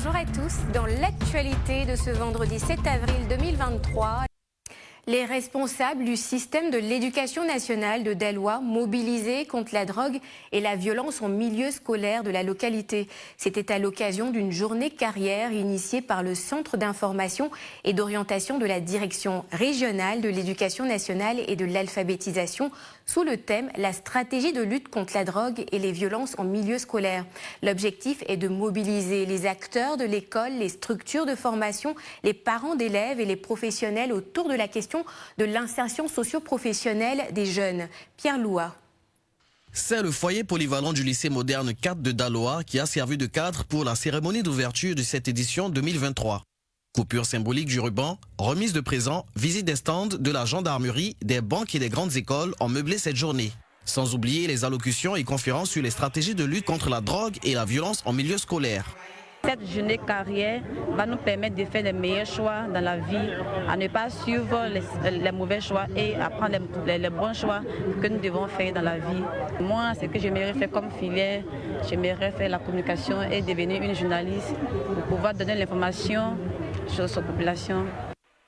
bonjour à tous. Dans l'actualité de ce vendredi 7 avril 2023, les responsables du système de l'éducation nationale de Daloa mobilisés contre la drogue et la violence en milieu scolaire de la localité. C'était à l'occasion d'une journée carrière initiée par le Centre d'information et d'orientation de la Direction régionale de l'éducation nationale et de l'alphabétisation sous le thème « La stratégie de lutte contre la drogue et les violences en milieu scolaire ». L'objectif est de mobiliser les acteurs de l'école, les structures de formation, les parents d'élèves et les professionnels autour de la question de l'insertion socio-professionnelle des jeunes. Pierre Loua. C'est le foyer polyvalent du lycée moderne 4 de Daloa qui a servi de cadre pour la cérémonie d'ouverture de cette édition 2023. Coupure symbolique du ruban, remise de présents, visite des stands de la gendarmerie, des banques et des grandes écoles ont meublé cette journée. Sans oublier les allocutions et conférences sur les stratégies de lutte contre la drogue et la violence en milieu scolaire. Cette journée carrière va nous permettre de faire les meilleurs choix dans la vie, à ne pas suivre les mauvais choix et à prendre les bons choix que nous devons faire dans la vie. Moi, ce que j'aimerais faire comme filière, j'aimerais faire la communication et devenir une journaliste pour pouvoir donner l'information sur sa population.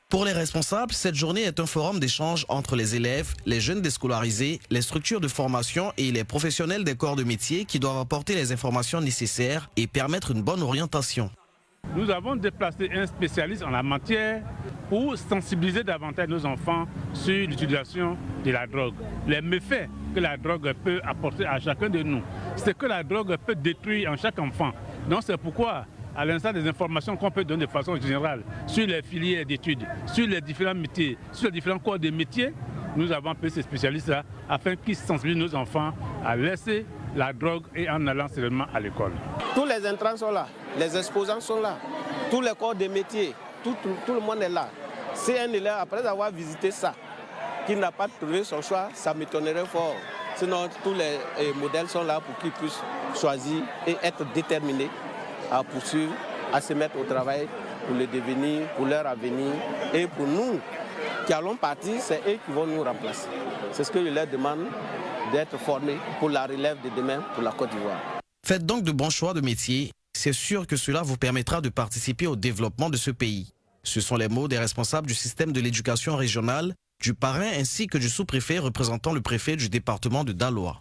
Pour les responsables, cette journée est un forum d'échange entre les élèves, les jeunes déscolarisés, les structures de formation et les professionnels des corps de métier qui doivent apporter les informations nécessaires et permettre une bonne orientation. Nous avons déplacé un spécialiste en la matière pour sensibiliser davantage nos enfants sur l'utilisation de la drogue, les méfaits que la drogue peut apporter à chacun de nous, ce que la drogue peut détruire en chaque enfant. Donc c'est pourquoi, à l'instar des informations qu'on peut donner de façon générale sur les filières d'études, sur les différents métiers, sur les différents corps de métiers, nous avons appelé ces spécialistes-là afin qu'ils sensibilisent nos enfants à laisser la drogue et en allant seulement à l'école. Tous les intrants sont là, les exposants sont là, tous les corps de métiers, tout le monde est là. Si un élève, après avoir visité ça, qui n'a pas trouvé son choix, ça m'étonnerait fort. Sinon, tous les modèles sont là pour qu'ils puissent choisir et être déterminés à poursuivre, à se mettre au travail pour le devenir, pour leur avenir. Et pour nous qui allons partir, c'est eux qui vont nous remplacer. C'est ce que je leur demande, d'être formés pour la relève de demain pour la Côte d'Ivoire. Faites donc de bons choix de métier. C'est sûr que cela vous permettra de participer au développement de ce pays. Ce sont les mots des responsables du système de l'éducation régionale, du parrain ainsi que du sous-préfet représentant le préfet du département de Daloa.